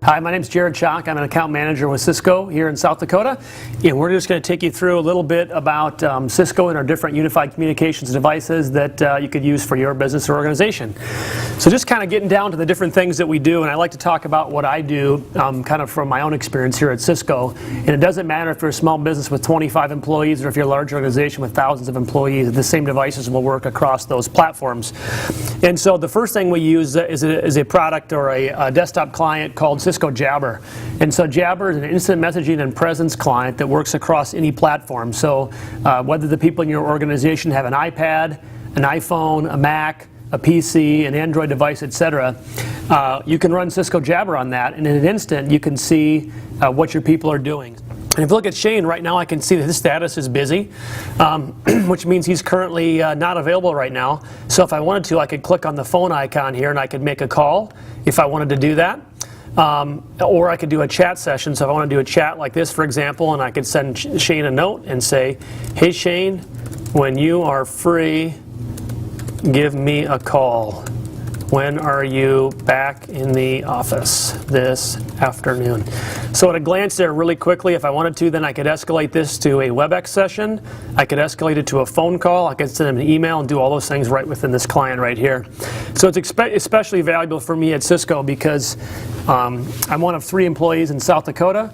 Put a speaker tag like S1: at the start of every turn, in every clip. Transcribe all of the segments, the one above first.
S1: Hi, my name is Jared Chalk. I'm an account manager with Cisco here in South Dakota, and we're just going to take you through a little bit about Cisco and our different unified communications devices that you could use for your business or organization. So just kind of getting down to the different things that we do, and I like to talk about what I do kind of from my own experience here at Cisco. And it doesn't matter if you're a small business with 25 employees or if you're a large organization with thousands of employees, the same devices will work across those platforms. And so the first thing we use is a product or a desktop client called Cisco Jabber. And so Jabber is an instant messaging and presence client that works across any platform. So whether the people in your organization have an iPad, an iPhone, a Mac, a PC, an Android device, etc., you can run Cisco Jabber on that, and in an instant you can see what your people are doing. And if you look at Shane right now, I can see that his status is busy, which means he's currently not available right now. So if I wanted to, I could click on the phone icon here and I could make a call if I wanted to do that. Or I could do a chat session. So if I want to do a chat like this, for example, and I could send Shane a note and say, "Hey Shane, when you are free, give me a call. When are you back in the office this afternoon?" So at a glance there, really quickly, if I wanted to, then I could escalate this to a WebEx session. I could escalate it to a phone call. I could send them an email and do all those things right within this client right here. So it's especially valuable for me at Cisco because I'm one of 3 employees in South Dakota.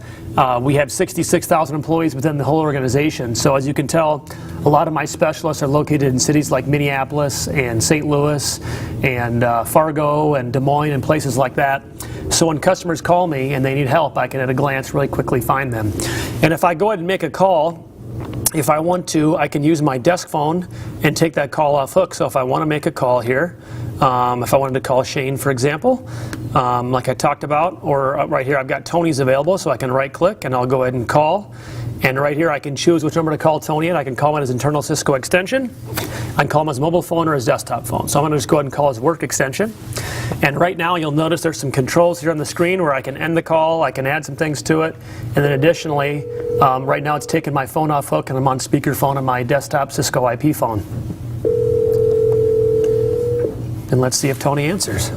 S1: We have 66,000 employees within the whole organization. So as you can tell, a lot of my specialists are located in cities like Minneapolis and St. Louis and Fargo and Des Moines and places like that. So when customers call me and they need help, I can at a glance really quickly find them. And if I go ahead and make a call, if I want to, I can use my desk phone and take that call off hook. So if I want to make a call here, if I wanted to call Shane, for example, like I talked about, or right here I've got Tony's available, so I can right click and I'll go ahead and call. And right here I can choose which number to call Tony at. I can call him his internal Cisco extension. I can call him his mobile phone or his desktop phone. So I'm going to just go ahead and call his work extension. And right now you'll notice there's some controls here on the screen where I can end the call, I can add some things to it. And then additionally, right now it's taken my phone off hook and I'm on speakerphone on my desktop Cisco IP phone. And let's see if Tony answers.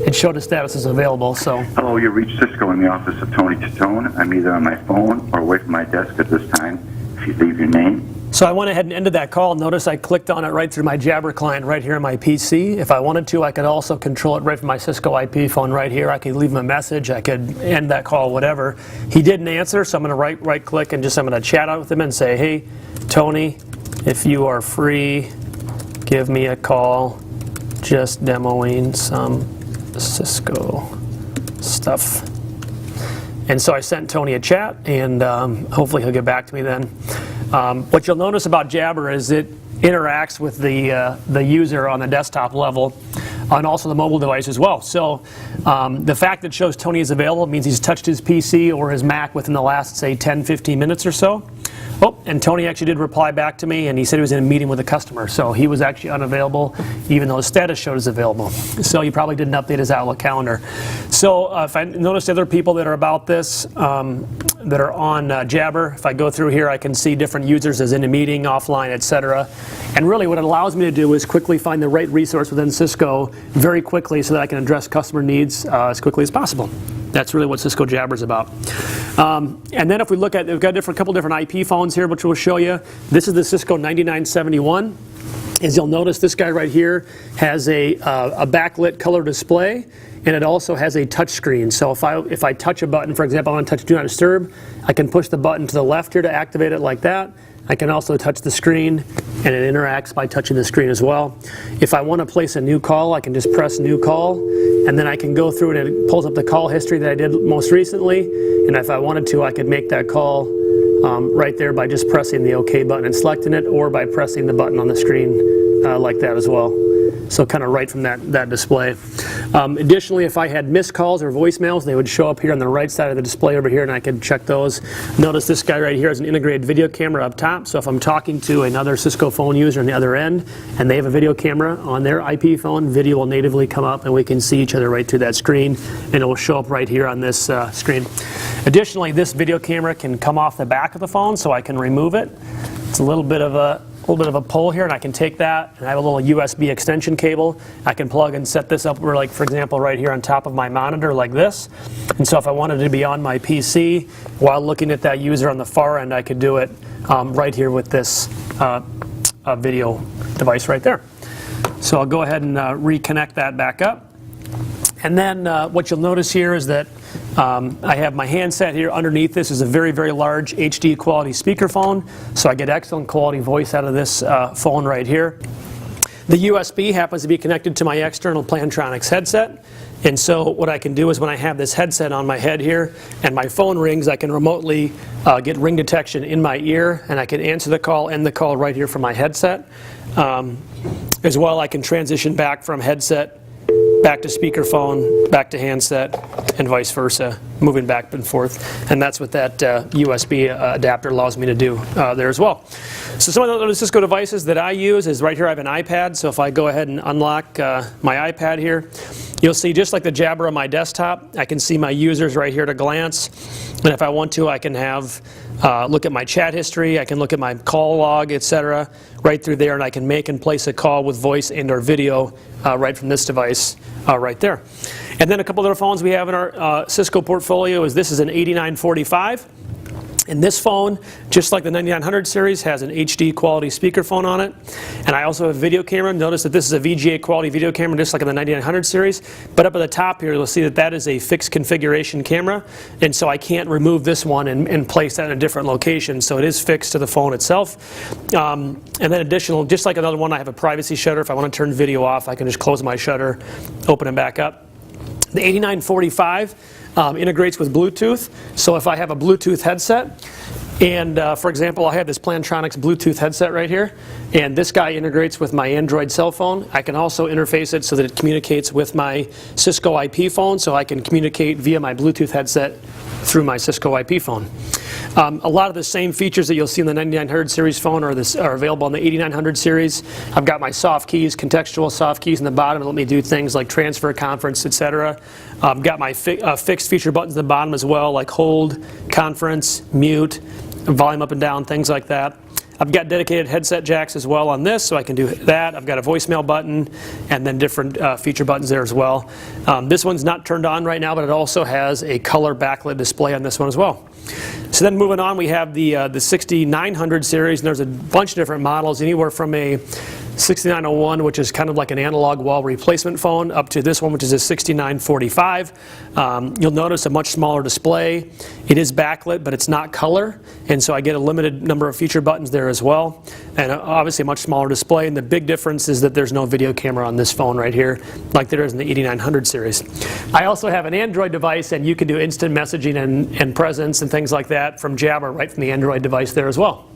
S1: It showed his status is available, so.
S2: Hello, you reached Cisco in the office of Tony Titone. I'm either on my phone or away from my desk at this time. If you leave your name.
S1: So I went ahead and ended that call. Notice I clicked on it right through my Jabber client right here on my PC. If I wanted to, I could also control it right from my Cisco IP phone right here. I could leave him a message. I could end that call, whatever. He didn't answer, so I'm going to right click and I'm going to chat out with him and say, "Hey, Tony, if you are free, give me a call. Just demoing some Cisco stuff." And so I sent Tony a chat, and hopefully he'll get back to me then. What you'll notice about Jabber is it interacts with the user on the desktop level and also the mobile device as well. So the fact that it shows Tony is available means he's touched his PC or his Mac within the last, say, 10-15 minutes or so. Oh, and Tony actually did reply back to me, and he said he was in a meeting with a customer, so he was actually unavailable, even though his status showed as available. So he probably didn't update his Outlook calendar. So if I notice other people that are about this, that are on Jabber, if I go through here, I can see different users as in a meeting, offline, etc. And really what it allows me to do is quickly find the right resource within Cisco very quickly so that I can address customer needs as quickly as possible. That's really what Cisco Jabber is about. And then if we look at, we've got a couple different IP phones here, which we'll show you. This is the Cisco 9971. As you'll notice, this guy right here has a backlit color display, and it also has a touch screen. So if I touch a button, for example, I want to touch Do Not Disturb, I can push the button to the left here to activate it like that. I can also touch the screen, and it interacts by touching the screen as well. If I want to place a new call, I can just press New Call, and then I can go through it and it pulls up the call history that I did most recently. And if I wanted to, I could make that call right there by just pressing the OK button and selecting it, or by pressing the button on the screen like that as well. So kind of right from that display. Additionally, if I had missed calls or voicemails, they would show up here on the right side of the display over here, and I could check those. Notice this guy right here has an integrated video camera up top, so if I'm talking to another Cisco phone user on the other end and they have a video camera on their IP phone, video will natively come up and we can see each other right through that screen, and it will show up right here on this screen. Additionally, this video camera can come off the back of the phone, so I can remove it. It's a little bit of a little bit of a pull here, and I can take that, and I have a little USB extension cable. I can plug and set this up, like for example, right here on top of my monitor like this. And so if I wanted to be on my PC while looking at that user on the far end, I could do it right here with this video device right there. So I'll go ahead and reconnect that back up. And then what you'll notice here is that I have my handset here. Underneath this is a very, very large HD quality speakerphone. So I get excellent quality voice out of this phone right here. The USB happens to be connected to my external Plantronics headset. And so what I can do is when I have this headset on my head here and my phone rings, I can remotely get ring detection in my ear, and I can answer the call, end the call right here from my headset. As well, I can transition back from headset back to speakerphone, back to handset, and vice versa, moving back and forth. And that's what that USB adapter allows me to do there as well. So some of the other Cisco devices that I use is right here I have an iPad. So if I go ahead and unlock my iPad here, you'll see just like the Jabber on my desktop, I can see my users right here at a glance. And if I want to, I can have look at my chat history, I can look at my call log, etc. right through there, and I can make and place a call with voice and or video right from this device right there. And then a couple other phones we have in our Cisco portfolio is this is an 8945. And this phone, just like the 9900 series, has an HD quality speakerphone on it. And I also have a video camera. Notice that this is a VGA quality video camera, just like in the 9900 series. But up at the top here, you'll see that that is a fixed configuration camera. And so I can't remove this one and place that in a different location. So it is fixed to the phone itself. And then additional, just like another one, I have a privacy shutter. If I want to turn video off, I can just close my shutter, open it back up. The 8945 integrates with Bluetooth. So if I have a Bluetooth headset, and for example, I have this Plantronics Bluetooth headset right here, and this guy integrates with my Android cell phone. I can also interface it so that it communicates with my Cisco IP phone, so I can communicate via my Bluetooth headset through my Cisco IP phone. A lot of the same features that you'll see in the 9900 series phone are available on the 8900 series. I've got my soft keys, contextual soft keys in the bottom to let me do things like transfer, conference, etc. I've got my fixed feature buttons at the bottom as well, like hold, conference, mute, volume up and down, things like that. I've got dedicated headset jacks as well on this, so I can do that. I've got a voicemail button and then different feature buttons there as well. This one's not turned on right now, but it also has a color backlit display on this one as well. So then moving on, we have the 6900 series, and there's a bunch of different models, anywhere from a 6901, which is kind of like an analog wall replacement phone, up to this one, which is a 6945. You'll notice a much smaller display. It is backlit, but it's not color, and so I get a limited number of feature buttons there as well, and obviously a much smaller display. And the big difference is that there's no video camera on this phone right here, like there is in the 8900 series. I also have an Android device, and you can do instant messaging and presence and things like that from Jabber right from the Android device there as well.